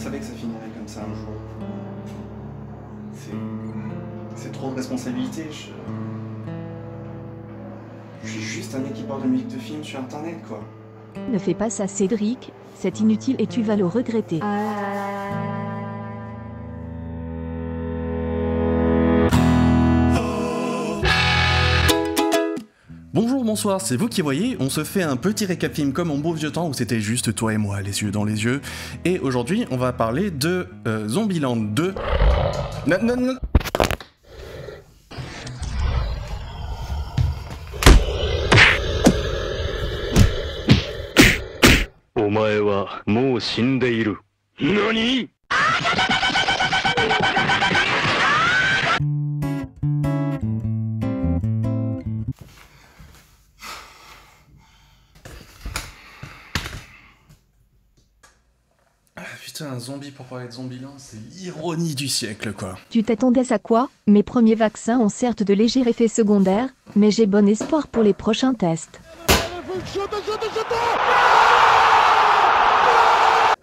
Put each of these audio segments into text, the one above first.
savais que ça finirait comme ça un jour. C'est trop de responsabilité. Je suis juste un mec qui parle de musique de film sur internet, quoi. Ne fais pas ça, Cédric, c'est inutile et tu vas le regretter. Bonjour, bonsoir, c'est vous qui voyez, on se fait un petit récap film comme en beau vieux temps où c'était juste toi et moi, les yeux dans les yeux. Et aujourd'hui, on va parler de Zombieland 2. Non. お前はもう死んでいる。何？ Putain, un zombie pour parler de Zombieland, c'est l'ironie du siècle, quoi. Tu t'attendais à quoi? Mes premiers vaccins ont certes de légers effets secondaires, mais j'ai bon espoir pour les prochains tests.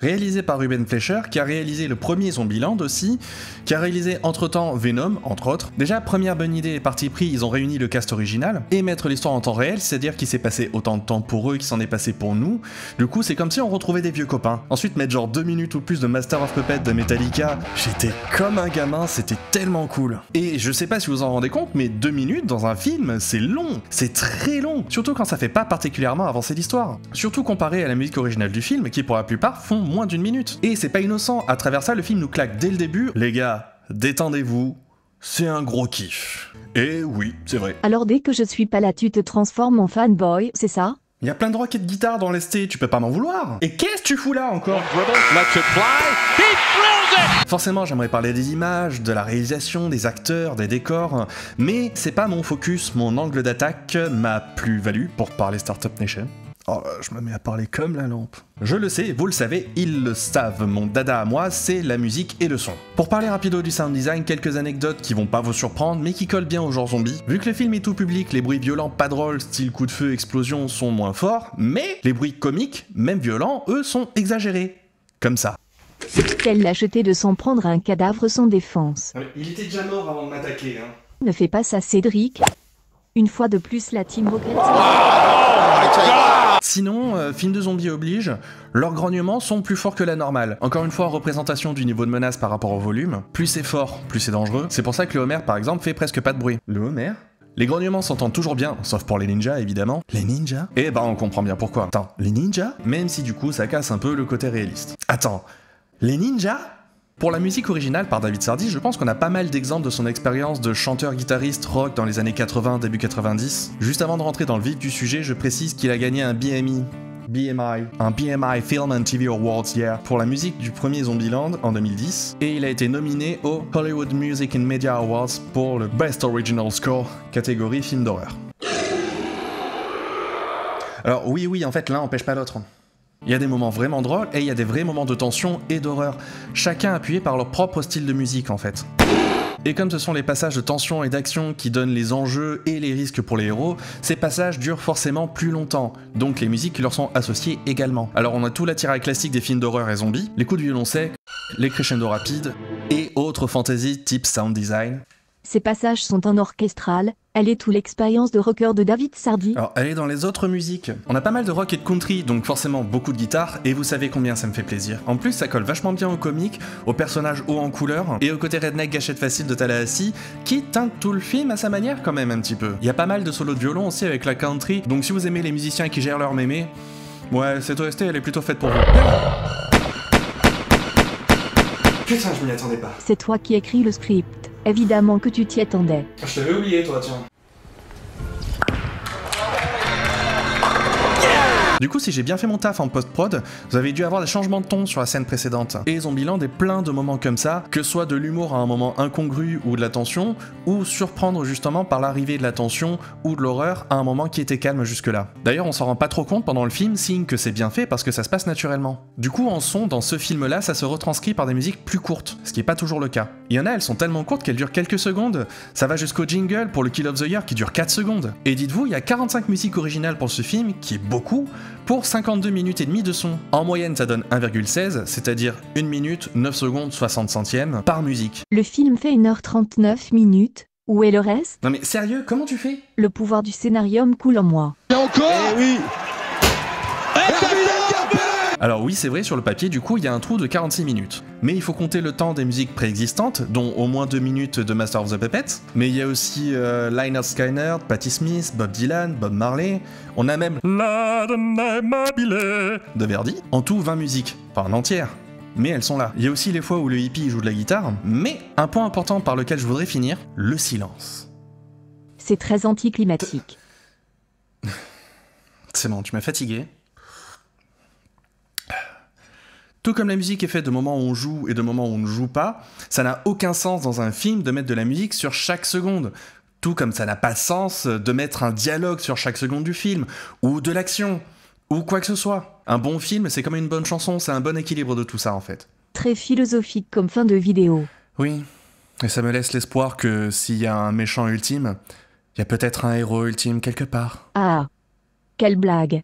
Réalisé par Ruben Fleischer, qui a réalisé le premier Zombieland aussi, qui a réalisé entre-temps Venom, entre autres. Déjà, première bonne idée et parti pris, ils ont réuni le cast original, et mettre l'histoire en temps réel, c'est-à-dire qu'il s'est passé autant de temps pour eux qu'il s'en est passé pour nous. Du coup, c'est comme si on retrouvait des vieux copains. Ensuite, mettre genre 2 minutes ou plus de Master of Puppets de Metallica, j'étais comme un gamin, c'était tellement cool. Et je sais pas si vous en rendez compte, mais 2 minutes dans un film, c'est long, c'est très long, surtout quand ça fait pas particulièrement avancer l'histoire. Surtout comparé à la musique originale du film, qui pour la plupart font moins d'une minute. Et c'est pas innocent, à travers ça, le film nous claque dès le début. Les gars, détendez-vous, c'est un gros kiff. Et oui, c'est vrai. Alors dès que je suis pas là, tu te transformes en fanboy, c'est ça? Il y a plein de rock et de guitare dans l'ST, tu peux pas m'en vouloir. Et qu'est-ce que tu fous là encore? Forcément, j'aimerais parler des images, de la réalisation, des acteurs, des décors, mais c'est pas mon focus, mon angle d'attaque, ma plus-value pour parler Startup Nation. Oh, je me mets à parler comme la lampe. Je le sais, vous le savez, ils le savent, mon dada à moi, c'est la musique et le son. Pour parler rapido du sound design, quelques anecdotes qui vont pas vous surprendre, mais qui collent bien au genre zombie. Vu que le film est tout public, les bruits violents pas drôles, style coup de feu, explosion, sont moins forts, mais les bruits comiques, même violents, eux, sont exagérés. Comme ça. Quelle lâcheté de s'en prendre à un cadavre sans défense. Il était déjà mort avant de m'attaquer, hein. Ne fais pas ça, Cédric. Une fois de plus, la team regrette. Sinon, film de zombies oblige, leurs grognements sont plus forts que la normale. Encore une fois, représentation du niveau de menace par rapport au volume. Plus c'est fort, plus c'est dangereux. C'est pour ça que le Homer, par exemple, fait presque pas de bruit. Le Homer? Les grognements s'entendent toujours bien, sauf pour les ninjas, évidemment. Les ninjas? Eh ben, on comprend bien pourquoi. Attends, les ninjas? Même si du coup, ça casse un peu le côté réaliste. Attends, les ninjas? Pour la musique originale par David Sardy, je pense qu'on a pas mal d'exemples de son expérience de chanteur-guitariste rock dans les années 80, début 90. Juste avant de rentrer dans le vif du sujet, je précise qu'il a gagné un BMI, un BMI Film and TV Awards pour la musique du premier Zombieland en 2010, et il a été nominé au Hollywood Music and Media Awards pour le Best Original Score, catégorie film d'horreur. Alors oui, en fait, l'un n'empêche pas l'autre. Il y a des moments vraiment drôles et il y a des vrais moments de tension et d'horreur, chacun appuyé par leur propre style de musique en fait. Et comme ce sont les passages de tension et d'action qui donnent les enjeux et les risques pour les héros, ces passages durent forcément plus longtemps, donc les musiques qui leur sont associées également. Alors on a tout l'attirail classique des films d'horreur et zombies, les coups de violon secs, les crescendo rapides, et autres fantasy type sound design. Ces passages sont en orchestral, elle est toute l'expérience de rocker de David Sardy. Alors elle est dans les autres musiques. On a pas mal de rock et de country, donc forcément beaucoup de guitare, et vous savez combien ça me fait plaisir. En plus ça colle vachement bien au comique, aux personnages hauts en couleur, et au côté redneck gâchette facile de Tallahassee, qui teinte tout le film à sa manière quand même un petit peu. Il y a pas mal de solos de violon aussi avec la country, donc si vous aimez les musiciens qui gèrent leur mémé, ouais, cette OST elle est plutôt faite pour vous. Putain, je m'y attendais pas. C'est toi qui écris le script. Évidemment que tu t'y attendais. Je t'avais oublié toi, tiens. Du coup, si j'ai bien fait mon taf en post-prod, vous avez dû avoir des changements de ton sur la scène précédente. Et Zombieland est plein de moments comme ça, que ce soit de l'humour à un moment incongru ou de la tension, ou surprendre justement par l'arrivée de la tension ou de l'horreur à un moment qui était calme jusque-là. D'ailleurs, on s'en rend pas trop compte pendant le film, signe que c'est bien fait parce que ça se passe naturellement. Du coup, en son, dans ce film-là, ça se retranscrit par des musiques plus courtes, ce qui est pas toujours le cas. Il y en a, elles sont tellement courtes qu'elles durent quelques secondes, ça va jusqu'au jingle pour le Kill of the Year qui dure 4 secondes. Et dites-vous, il y a 45 musiques originales pour ce film, qui est beaucoup, pour 52 minutes et demie de son. En moyenne, ça donne 1,16, c'est-à-dire 1 minute, 9 secondes, 60 centièmes par musique. Le film fait 1h39 minutes. Où est le reste? Non mais sérieux, comment tu fais? Le pouvoir du scénarium coule en moi. Et encore. oui. Alors oui, c'est vrai, sur le papier, du coup, il y a un trou de 46 minutes. Mais il faut compter le temps des musiques préexistantes, dont au moins 2 minutes de Master of the Puppets. Mais il y a aussi Lynyrd Skynyrd, Patti Smith, Bob Dylan, Bob Marley. On a même La Donna Mobile de Verdi. En tout, 20 musiques. Pas en entière. Mais elles sont là. Il y a aussi les fois où le hippie joue de la guitare. Mais un point important par lequel je voudrais finir, le silence. C'est très anticlimatique. C'est bon, tu m'as fatigué. Tout comme la musique est faite de moments où on joue et de moments où on ne joue pas, ça n'a aucun sens dans un film de mettre de la musique sur chaque seconde. Tout comme ça n'a pas de sens de mettre un dialogue sur chaque seconde du film, ou de l'action, ou quoi que ce soit. Un bon film, c'est comme une bonne chanson, c'est un bon équilibre de tout ça en fait. Très philosophique comme fin de vidéo. Oui, et ça me laisse l'espoir que s'il y a un méchant ultime, il y a peut-être un héros ultime quelque part. Ah, quelle blague.